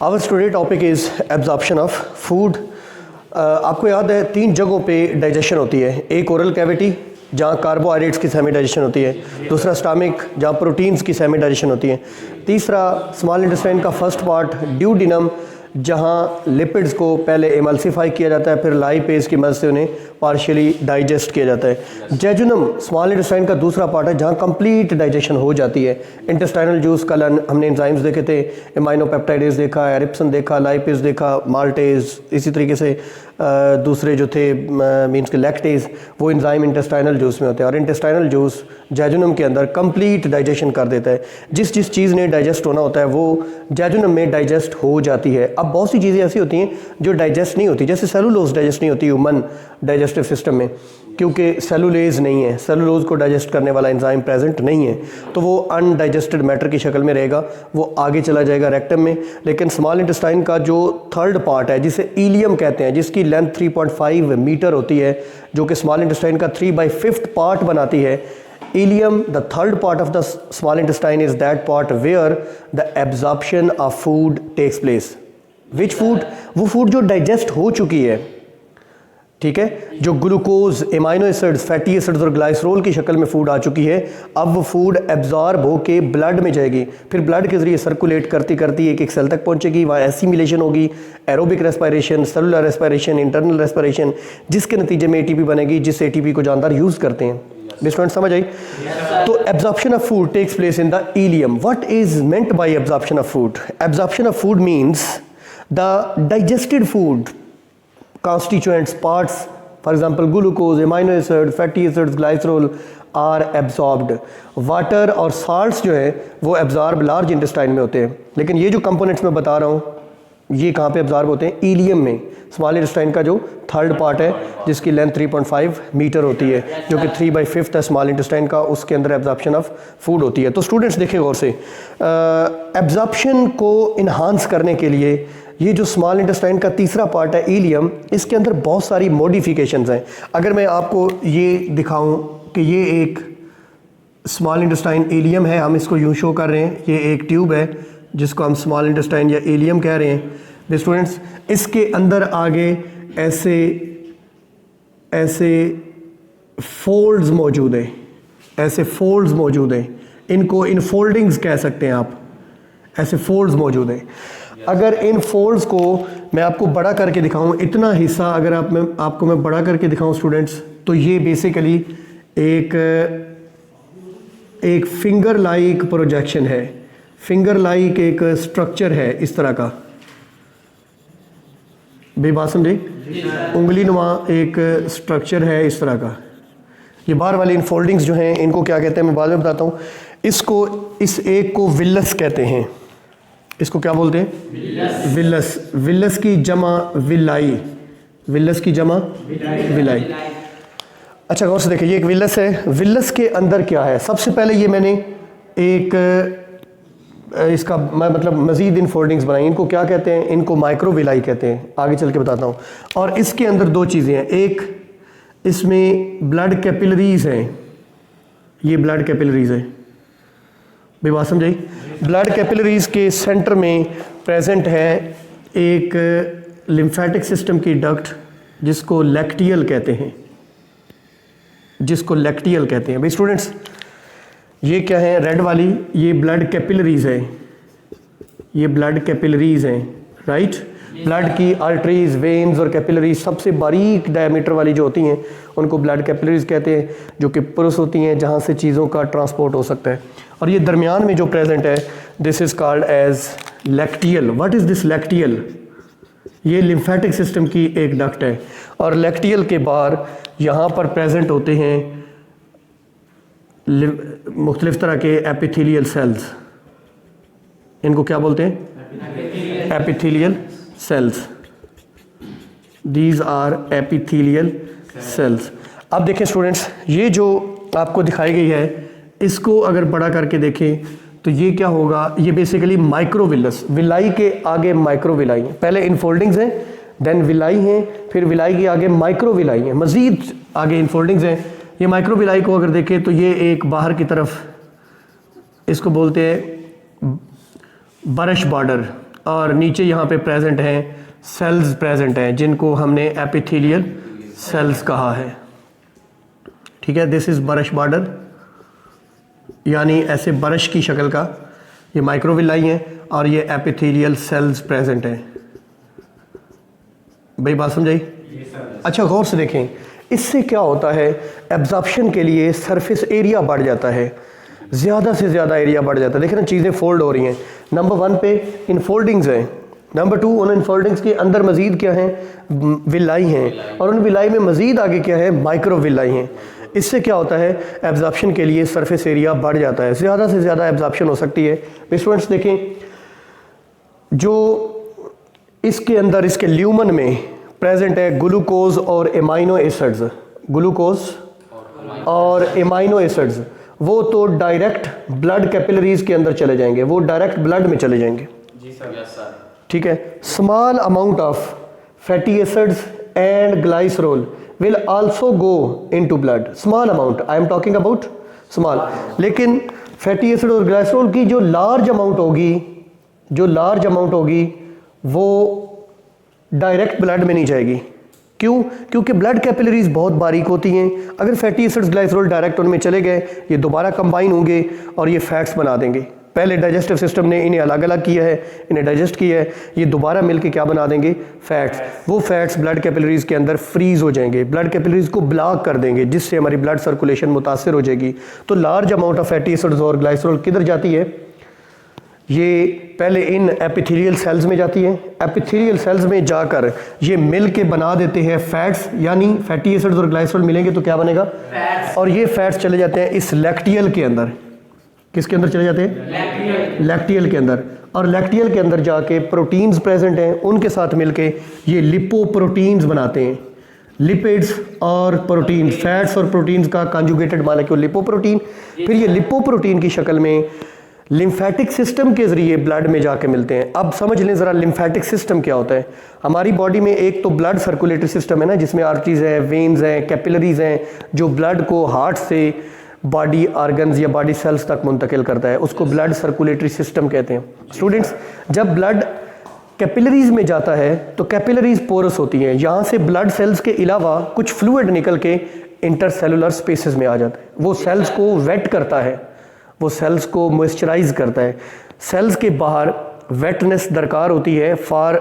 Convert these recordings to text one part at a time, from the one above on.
Our स्टूडे topic is absorption of food. आपको याद है 3 जगहों पे डाइजेशन होती है। एक ओरल कैविटी जहाँ कार्बोहाइड्रेट्स की सेमी डाइजेशन होती है, दूसरा स्टमक जहाँ प्रोटीन्स की सेमी डाइजेशन होती है, तीसरा स्मॉल इंटेस्टाइन का फर्स्ट पार्ट ड्यूडिनम जहाँ लिपिड्स को पहले एमल्सिफाई किया जाता है, फिर लाइपेज की मदद से उन्हें पार्शियली डाइजेस्ट किया जाता है। जेजुनम स्मॉल इंटेस्टाइन का दूसरा पार्ट है जहाँ कंप्लीट डाइजेशन हो जाती है। इंटेस्टाइनल जूस कल हमने एंजाइम्स देखे थे, एमाइनोपेप्टाइडेज देखा, एरिप्सन देखा, लाइपेज देखा, माल्टेज, इसी तरीके से दूसरे जो थे मीन्स के लैक्टेज, वो एंजाइम इंटेस्टाइनल जूस में होते हैं। और इंटेस्टाइनल जूस जेजुनम के अंदर कंप्लीट डाइजेशन कर देता है। जिस जिस चीज़ ने डाइजेस्ट होना होता है वो जेजुनम में डाइजेस्ट हो जाती है। अब बहुत सी चीज़ें ऐसी होती हैं जो डाइजेस्ट नहीं होती, जैसे सेलुलोज डाइजेस्ट नहीं होती ह्यूमन डाइजेस्टिव सिस्टम में, क्योंकि सेलुलेज नहीं है, सेलुलोज को डाइजेस्ट करने वाला एंजाइम प्रेजेंट नहीं है, तो वो अनडाइजेस्टेड मैटर की शक्ल में रहेगा, वो आगे चला जाएगा रेक्टम में। लेकिन स्मॉल इंटेस्टाइन का जो थर्ड पार्ट है जिसे इलियम कहते हैं, जिसकी लेंथ 3.5 मीटर होती है, जो कि स्मॉल इंटेस्टाइन का 3/5 पार्ट बनाती है, ileum, the third part of the small intestine is that part where the absorption of food takes place. Which food? वो फूड जो डाइजेस्ट हो चुकी है, ठीक है, जो glucose, amino acids, fatty acids और ग्लाइसरोल की शक्ल में फूड आ चुकी है। अब वो फूड एब्जॉर्ब होके ब्लड में जाएगी, फिर ब्लड के जरिए सर्कुलेट करती करती एक एक सेल तक पहुंचेगी, वहाँ एसिमिलेशन होगी, aerobic respiration, cellular respiration, internal respiration, जिसके नतीजे में एटीपी बनेगी, जिस एटीपी को जानदार यूज़ करते हैं। स्टूडेंट समझ आई? तो absorption of food takes place in the ileum. What is meant by absorption of food? Absorption of food means the digested food constituents parts, for example glucose, amino acid, fatty acids, glycerol are absorbed. Water और salts जो है वो absorb large intestine में होते हैं, लेकिन ये जो components मैं बता रहा हूँ ये कहाँ पे absorb होते हैं? इलियम में। स्मॉल इंटेस्टाइन का जो थर्ड पार्ट है जिसकी लेंथ 3.5 मीटर होती है, जो कि 3/5 है स्मॉल इंटेस्टाइन का, उसके अंदर एब्जॉर्प्शन ऑफ फूड होती है। तो स्टूडेंट्स देखें गौर से, एब्जॉर्प्शन को इन्हांस करने के लिए ये जो स्मॉल इंटेस्टाइन का तीसरा पार्ट है इलियम, इसके अंदर बहुत सारी मॉडिफिकेशंस हैं। अगर मैं आपको ये दिखाऊं कि ये एक स्मॉल इंटेस्टाइन इलियम है, हम इसको यूँ शो कर रहे हैं, ये एक ट्यूब है जिसको हम स्मॉल इंटेस्टाइन या इलियम कह रहे हैं। स्टूडेंट्स, इसके अंदर आगे ऐसे ऐसे फोल्ड्स मौजूद हैं, ऐसे फोल्ड्स मौजूद हैं, इनको इनफोल्डिंग्स कह सकते हैं आप, ऐसे फोल्ड्स मौजूद हैं। अगर इन फोल्ड्स को मैं आपको बड़ा करके दिखाऊं, इतना हिस्सा अगर आपको मैं बड़ा करके दिखाऊं स्टूडेंट्स, तो ये बेसिकली एक फिंगर लाइक प्रोजेक्शन है, फिंगर लाइक एक स्ट्रक्चर है इस तरह का। बेबात समझे? उंगली नुमा एक स्ट्रक्चर है इस तरह का। ये बाहर वाली इनफोल्डिंग्स जो हैं इनको क्या कहते हैं मैं बाद में बताता हूँ। इस एक को विलस कहते हैं। इसको क्या बोलते हैं? विलस। विलस की जमा विलाई, विलस की जमा विलाई। अच्छा गौर से देखिए, ये एक विलस है। विलस के अंदर क्या है? सबसे पहले ये मैंने एक इसका मैं मतलब मज़ीद इन फोल्डिंग्स बनाई, इनको क्या कहते हैं? इनको माइक्रोविलाई कहते हैं, आगे चल के बताता हूँ। और इसके अंदर 2 चीज़ें हैं, एक इसमें ब्लड कैपिलरीज हैं, ये ब्लड कैपिलरीज है, बेबात समझाई? ब्लड कैपिलरीज के सेंटर में प्रेजेंट है एक लिम्फेटिक सिस्टम की डक्ट जिसको लैक्टियल कहते हैं, जिसको लैक्टियल कहते हैं। भाई स्टूडेंट्स, ये क्या है? रेड वाली ये ब्लड कैपिलरीज है, ये ब्लड कैपिलरीज हैं, राइट? ब्लड की आर्टरीज, वेन्स और कैपिलरीज सबसे बारीक डायमीटर वाली जो होती हैं उनको ब्लड कैपिलरीज कहते हैं, जो कि पुरुष होती हैं जहाँ से चीज़ों का ट्रांसपोर्ट हो सकता है। और ये दरमियान में जो प्रेजेंट है, this is called as lacteal. What is this lacteal? ये लिम्फेटिक सिस्टम की एक डक्ट है। और लैक्टियल के बाहर यहाँ पर प्रेजेंट होते हैं मुख्तलिफ तरह के एपिथेलियल सेल्स। इनको क्या बोलते हैं? Epithelial cells. These are epithelial cells. अब देखें स्टूडेंट्स, ये जो आपको दिखाई गई है, इसको अगर बड़ा करके देखें तो ये क्या होगा? ये बेसिकली माइक्रोविलस, विलाई के आगे माइक्रोविलाई है। पहले इनफोल्डिंग्स हैं, देन विलाई हैं, फिर विलाई के आगे माइक्रोविलाई हैं, मज़ीद आगे इनफोल्डिंग्स हैं। ये माइक्रोविलाई को अगर देखें तो ये एक बाहर की तरफ, इसको बोलते हैं बरश बॉर्डर, और नीचे यहाँ पे प्रेजेंट हैं सेल्स प्रेजेंट हैं जिनको हमने एपिथेलियल सेल्स कहा है। ठीक है, दिस इज ब्रश बॉर्डर, यानी ऐसे ब्रश की शक्ल का ये माइक्रोविलाई हैं और ये एपिथेलियल सेल्स प्रेजेंट हैं। भाई बात समझाई? अच्छा गौर से देखें, इससे क्या होता है, एब्जॉर्प्शन के लिए सरफेस एरिया बढ़ जाता है, ज़्यादा से ज़्यादा एरिया बढ़ जाता है। देखें ना चीज़ें फोल्ड हो रही हैं। नंबर 1 पे इनफोल्डिंग्स हैं, नंबर 2 उन इनफोल्डिंग्स के अंदर मज़ीद क्या हैं, विलाई हैं, और उन विलाई में मज़ीद आगे क्या है, माइक्रो विलाई हैं। इससे क्या होता है, एब्जॉर्प्शन के लिए सरफेस एरिया बढ़ जाता है, ज़्यादा से ज़्यादा एब्जॉर्प्शन हो सकती है। स्टूडेंट्स देखें, जो इसके अंदर इसके ल्यूमन में प्रेजेंट है ग्लूकोज और एमाइनो एसिड्स, ग्लूकोज और एमाइनो एसिड्स, वो तो डायरेक्ट ब्लड कैपिलरीज के अंदर चले जाएंगे, वो डायरेक्ट ब्लड में चले जाएंगे। जी सर। Yes sir. ठीक है, small amount of fatty acids and glycerol will also go into blood. Small amount, I am talking about small, लेकिन फैटी एसिड और ग्लाइसरोल की जो लार्ज अमाउंट होगी वो डायरेक्ट ब्लड में नहीं जाएगी। क्यों? क्योंकि ब्लड कैपिलरीज बहुत बारीक होती हैं। अगर फैटी एसिड्स ग्लाइसरोल डायरेक्ट उनमें चले गए, ये दोबारा कंबाइन होंगे और ये फैट्स बना देंगे। पहले डाइजेस्टिव सिस्टम ने इन्हें अलग अलग किया है, इन्हें डाइजेस्ट किया है, ये दोबारा मिलके क्या बना देंगे, फैट्स। वो फैट्स ब्लड कैपिलरीज के अंदर फ्रीज हो जाएंगे, ब्लड कैपिलरीज को ब्लॉक कर देंगे, जिससे हमारी ब्लड सर्कुलेशन मुतासर हो जाएगी। तो large amount of fatty acids और ग्लाइसरोल किधर जाती है, ये पहले इन एपिथेलियल सेल्स में जाती है। एपिथेलियल सेल्स में जाकर ये मिल के बना देते हैं फैट्स, यानी फैटी एसिड्स और ग्लाइसरोल मिलेंगे तो क्या बनेगा, फैट्स। और ये फैट्स चले जाते हैं इस लैक्टियल के अंदर। किसके अंदर चले जाते हैं, लैक्टियल के अंदर। और लैक्टियल के अंदर जाके प्रोटीन्स प्रेजेंट हैं, उनके साथ मिलके ये लिपोप्रोटीन्स बनाते हैं। लिपिड्स और प्रोटीन, फैट्स और प्रोटीन्स का कॉन्जुगेटेड मॉलिक्यूल लिपोप्रोटीन। फिर ये लिपोप्रोटीन की शक्ल में लिम्फेटिक सिस्टम के ज़रिए ब्लड में जाके मिलते हैं। अब समझ लें ज़रा लिम्फेटिक सिस्टम क्या होता है। हमारी बॉडी में एक तो ब्लड सर्कुलेटरी सिस्टम है ना, जिसमें आर्टरीज हैं, वेन्स हैं, कैपिलरीज हैं, जो ब्लड को हार्ट से बॉडी ऑर्गन्स या बॉडी सेल्स तक मुंतकिल करता है, उसको ब्लड सर्कुलेटरी सिस्टम कहते हैं। स्टूडेंट्स, जब ब्लड कैपिलरीज में जाता है तो कैपिलरीज पोरस होती हैं, यहाँ से ब्लड सेल्स के अलावा कुछ फ्लूइड निकल के इंटरसेलुलर स्पेसेस में आ जाता है। वो सेल्स को वेट करता है, वो सेल्स को मॉइस्चराइज करता है। सेल्स के बाहर वेटनेस दरकार होती है for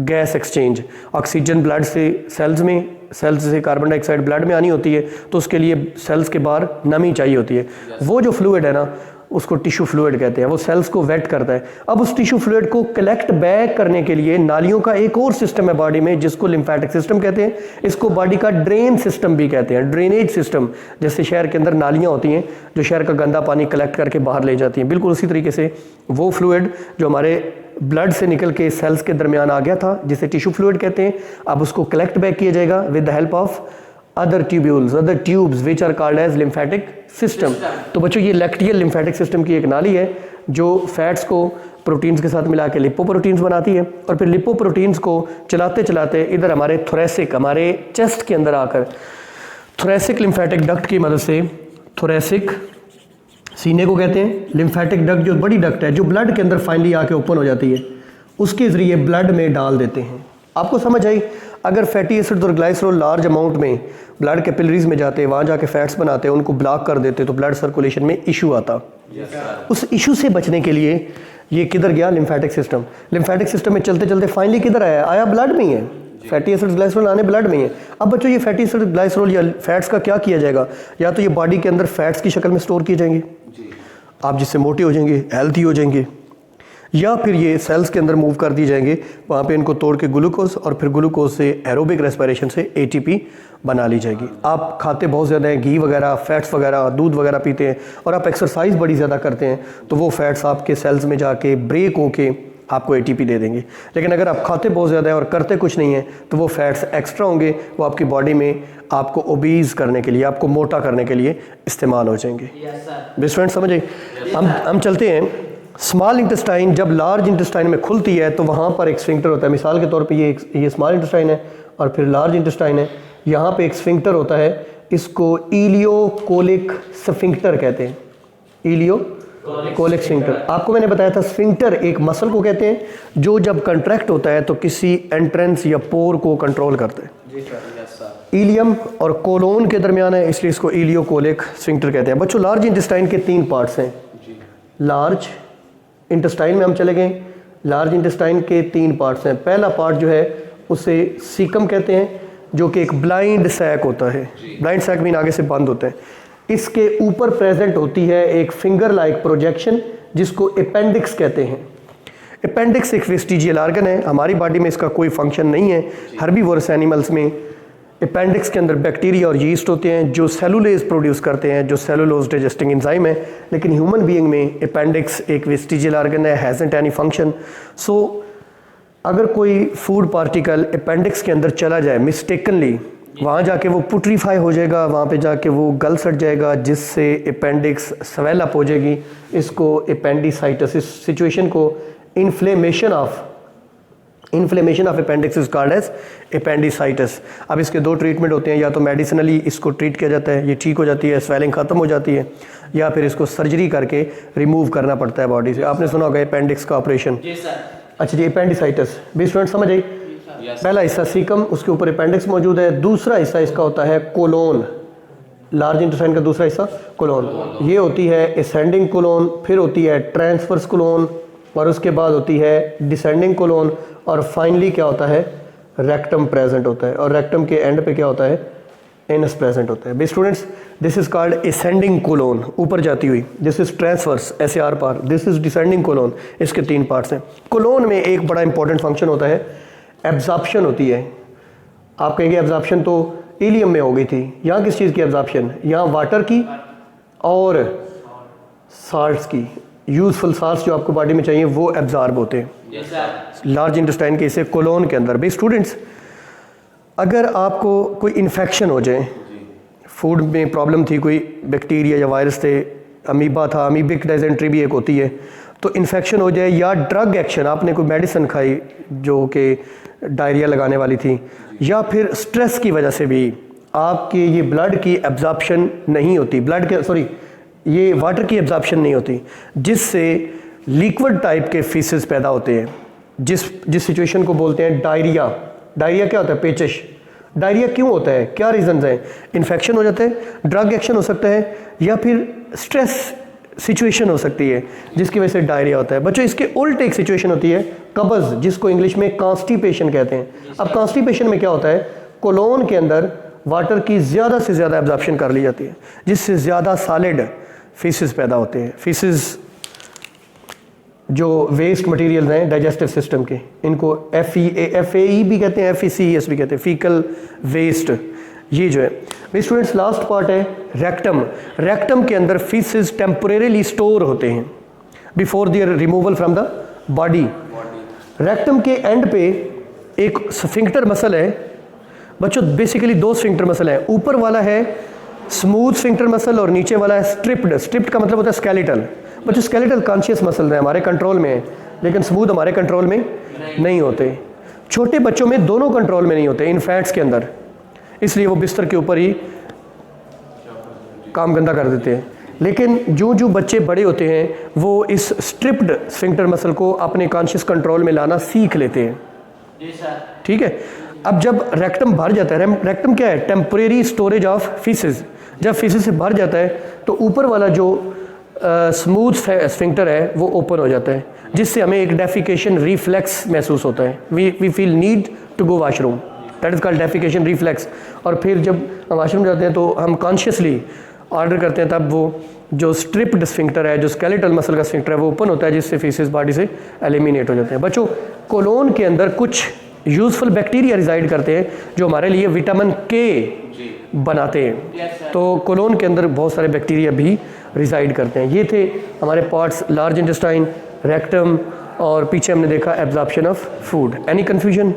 gas exchange. Oxygen blood से सेल्स में, सेल्स से कार्बन डाइऑक्साइड ब्लड में आनी होती है, तो उसके लिए सेल्स के बाहर नमी चाहिए होती है। वो जो फ्लूइड है ना, उसको टिश्यू फ्लूइड कहते हैं, वो सेल्स को वेट करता है। अब उस टिश्यू फ्लूइड को कलेक्ट बैक करने के लिए नालियों का एक और सिस्टम है बॉडी में, जिसको लिम्फेटिक सिस्टम कहते हैं। इसको बॉडी का ड्रेन सिस्टम भी कहते हैं, ड्रेनेज सिस्टम। जैसे शहर के अंदर नालियाँ होती हैं जो शहर का गंदा पानी कलेक्ट करके बाहर ले जाती हैं, बिल्कुल उसी तरीके से वो फ्लूइड जो हमारे ब्लड से निकल के सेल्स के दरमियान आ गया था, जिसे टिश्यू फ्लूइड कहते हैं, अब उसको कलेक्ट बैक किया जाएगा with the help of other tubules, other tubes which are called as lymphatic system. तो बच्चों, ये लैक्टियल लिम्फेटिक सिस्टम की एक नाली है जो फैट्स को प्रोटीन्स के साथ मिला के लिपोप्रोटीन्स बनाती है, और फिर लिपोप्रोटीन्स को चलाते चलाते इधर हमारे थोरेसिक, हमारे चेस्ट के अंदर आकर थोरेसिक लिम्फेटिक डक्ट की मदद से, थोरेसिक सीने को कहते हैं, लिम्फेटिक डक्ट जो बड़ी डक्ट है जो ब्लड के अंदर फाइनली आके ओपन हो जाती है, उसके ज़रिए ब्लड में डाल देते हैं। आपको समझ आई? अगर फैटी एसिड और ग्लाइसरोल लार्ज अमाउंट में ब्लड कैपिलरीज में जाते, वहाँ जाके फैट्स बनाते, उनको ब्लॉक कर देते, तो ब्लड सर्कुलेशन में इशू आता। उस इशू से बचने के लिए ये किधर गया, लिम्फेटिक सिस्टम। लिम्फेटिक सिस्टम में चलते चलते फाइनली किधर आया, आया ब्लड में ही है। फैटी एसिड ग्लाइसरोल आने ब्लड में ही है। अब बच्चों, ये फैटी एसिड ग्लाइसरोल या फैट्स का क्या किया जाएगा, या तो ये बॉडी के अंदर फैट्स की शक्ल में स्टोर किए जाएंगे, आप जिससे मोटे हो जाएंगे, हेल्थी हो जाएंगे, या फिर ये सेल्स के अंदर मूव कर दिए जाएंगे, वहाँ पे इनको तोड़ के ग्लूकोज, और फिर ग्लूकोज से एरोबिक रेस्पिरेशन से एटीपी बना ली जाएगी। आप खाते बहुत ज़्यादा हैं, घी वगैरह, फैट्स वगैरह, दूध वगैरह पीते हैं, और आप एक्सरसाइज बड़ी ज़्यादा करते हैं, तो वो फैट्स आपके सेल्स में जाके ब्रेक होके आपको एटीपी दे देंगे। लेकिन अगर आप खाते बहुत ज़्यादा है और करते कुछ नहीं है, तो वो फैट्स एक्स्ट्रा होंगे, वो आपकी बॉडी में आपको ओबीज करने के लिए, आपको मोटा करने के लिए इस्तेमाल हो जाएंगे। बेस्ट फ्रेंड समझे? हम चलते हैं। स्मॉल इंटेस्टाइन जब लार्ज इंटेस्टाइन में खुलती है तो वहाँ पर एक स्फिंक्टर होता है। मिसाल के तौर पे ये स्मॉल इंटेस्टाइन है और फिर लार्ज इंटेस्टाइन है, यहाँ पे एक स्फिंक्टर होता है, इसको इलियोकोलिक स्फिंक्टर कहते हैं। इलियो कोलिक स्फिंक्टर। आपको मैंने बताया था स्फिंक्टर एक मसल को कहते हैं जो जब कंट्रैक्ट होता है तो किसी एंट्रेंस या पोर को कंट्रोल करता है। इलियम और कोलोन के दरमियान है, इसलिए इसको इलियोकोलिक स्फिंक्टर कहते हैं। बच्चों लार्ज इंटेस्टाइन के 3 पार्ट्स हैं। लार्ज इंटेस्टाइन में हम चले गए, लार्ज इंटेस्टाइन के 3 पार्ट्स हैं। पहला पार्ट जो है उसे सीकम कहते हैं, जो कि एक ब्लाइंड सैक होता है। ब्लाइंड सैक मीन आगे से बंद होता है। इसके ऊपर प्रेजेंट होती है एक फिंगर लाइक प्रोजेक्शन जिसको अपेंडिक्स कहते हैं। अपेंडिक्स एक वेस्टिजियल ऑर्गन है, हमारी बॉडी में इसका कोई फंक्शन नहीं है। हर्बीवोरस एनिमल्स में अपेंडिक्स के अंदर बैक्टीरिया और यीस्ट होते हैं जो सेलुलोज प्रोड्यूस करते हैं, जो सेलुलोज डाइजेस्टिंग एंजाइम है। लेकिन ह्यूमन बीइंग में अपेंडिक्स एक वेस्टिजियल ऑर्गन है, हैजंट एनी फंक्शन। सो अगर कोई फूड पार्टिकल अपेंडिक्स के अंदर चला जाए मिस्टेकनली, वहाँ जाके वो पुट्रीफाई हो जाएगा, वहाँ पे जाके वो गल सट जाएगा, जिससे अपेंडिक्स स्वेल अप हो जाएगी। इसको अपेंडिसाइटिस, इस सिचुएशन को inflammation of appendix is called as appendicitis. अब इसके 2 ट्रीटमेंट होते हैं, या तो मेडिसिनली इसको ट्रीट किया जाता है, ये ठीक हो जाती है, स्वेलिंग ख़त्म हो जाती है, या फिर इसको सर्जरी करके रिमूव करना पड़ता है बॉडी से। आपने सुना होगा अपेंडिक्स का ऑपरेशन। अच्छा जी, अपेंडिसाइटिस भी स्टूडेंट समझ आई। पहला हिस्सा सीकम, उसके ऊपर अपेंडिक्स मौजूद है। दूसरा हिस्सा इसका होता है कोलोन, लार्ज इंटेस्टाइन का दूसरा हिस्सा कोलोन। ये होती है असेंडिंग कोलोन, फिर होती है ट्रांसवर्स कोलोन, और उसके बाद होती है डिसेंडिंग कोलोन, और फाइनली क्या होता है, रेक्टम प्रेजेंट होता है। और रेक्टम के एंड पे क्या होता है, एनस प्रेजेंट होता है। Be students, this is called ascending colon, ऊपर जाती हुई। दिस इज ट्रांसवर्स, ऐसे आर पार। This is descending colon. इसके 3 पार्ट्स हैं। कोलोन में एक बड़ा इंपॉर्टेंट फंक्शन होता है, एब्जॉर्प्शन होती है। आप कहेंगे एब्जॉर्प्शन तो इलियम में हो गई थी, यहाँ किस चीज़ की एब्जॉर्प्शन, यहाँ वाटर की और साल्ट्स की। यूजफुल साल्ट्स जो आपको बॉडी में चाहिए वो एब्जॉर्ब होते हैं लार्ज इंटेस्टाइन के इसे कोलोन के अंदर। भाई स्टूडेंट्स, अगर आपको कोई इन्फेक्शन हो जाए, फूड में प्रॉब्लम थी, कोई बैक्टीरिया या वायरस थे, अमीबा था, अमीबिक डाइजेंट्री भी एक होती है, तो इन्फेक्शन हो जाए, या ड्रग एक्शन, आपने कोई मेडिसिन खाई जो कि डायरिया लगाने वाली थी, या फिर स्ट्रेस की वजह से भी आपके ये ब्लड की एब्जॉर्प्शन नहीं होती, ये वाटर की एब्जॉर्प्शन नहीं होती, जिससे लिक्विड टाइप के फीसेस पैदा होते हैं, जिस सिचुएशन को बोलते हैं डायरिया। डायरिया क्या होता है, पेचिश। डायरिया क्यों होता है, क्या रीजंस हैं? इन्फेक्शन हो जाता है, ड्रग एक्शन हो सकता है, या फिर स्ट्रेस सिचुएशन हो सकती है जिसकी वजह से डायरिया होता है। बच्चों, इसके उल्ट एक सिचुएशन होती है कब्ज़, जिसको इंग्लिश में कॉन्स्टिपेशन कहते हैं। अब कॉन्स्टिपेशन में क्या होता है, कोलोन के अंदर वाटर की ज़्यादा से ज़्यादा एब्जॉर्प्शन कर ली जाती है, जिससे ज़्यादा सॉलिड फीसेस पैदा होते हैं। फीसेस जो वेस्ट मटेरियल हैं डाइजेस्टिव सिस्टम के, इनको FEA भी कहते हैं, FECES भी कहते हैं, फीकल वेस्ट। ये जो है भाई स्टूडेंट्स, लास्ट पार्ट है रेक्टम। रेक्टम के अंदर फीसेस टेम्पोरेरीली स्टोर होते हैं before their removal from the body. Rectum के एंड पे एक स्फिंक्टर मसल है। बच्चों, बेसिकली 2 स्फिंक्टर मसल है। ऊपर वाला है स्मूथ स्फिंक्टर मसल और नीचे वाला है स्ट्रिप्ड। स्ट्रिप्ड का मतलब होता है स्केलेटल। बच्चों, स्केलेटल कॉन्शियस मसल है, हमारे कंट्रोल में है, लेकिन स्मूथ हमारे कंट्रोल में नहीं होते। छोटे बच्चों में दोनों कंट्रोल में नहीं होते, इन्फेंट्स के अंदर, इसलिए वो बिस्तर के ऊपर ही काम गंदा कर देते हैं। लेकिन जो बच्चे बड़े होते हैं वो इस स्ट्रिप्ड स्फिंक्टर मसल को अपने कॉन्शियस कंट्रोल में लाना सीख लेते हैं। ठीक है। अब जब रेक्टम भर जाता है, रेक्टम क्या है, टेम्परेरी स्टोरेज ऑफ फीसेस। जब फीसेस से भर जाता है तो ऊपर वाला जो स्मूथ स्फिंक्टर है वो ओपन हो जाता है, जिससे हमें एक डेफिकेशन रिफ्लेक्स महसूस होता है। We feel need to go washroom, that is called defecation reflex. और फिर जब हम वॉशरूम जाते हैं तो हम कॉन्शियसली ऑर्डर करते हैं, तब वो जो स्ट्रिप्ड स्फिंक्टर है, जो स्केलेटल मसल का स्फिंक्टर है, वो ओपन होता है, जिससे फीसेस बॉडी से एलिमिनेट हो जाते हैं। बच्चों, कोलोन के अंदर कुछ यूजफुल बैक्टीरिया रिजाइड करते हैं जो हमारे लिए विटामिन के बनाते हैं। तो कोलोन के अंदर बहुत सारे बैक्टीरिया भी रिजाइड करते हैं। ये थे हमारे पार्ट्स, लार्ज इंटेस्टाइन, रेक्टम, और पीछे हमने देखा absorption of food. Any confusion,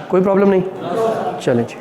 कोई प्रॉब्लम नहीं? चलें जी।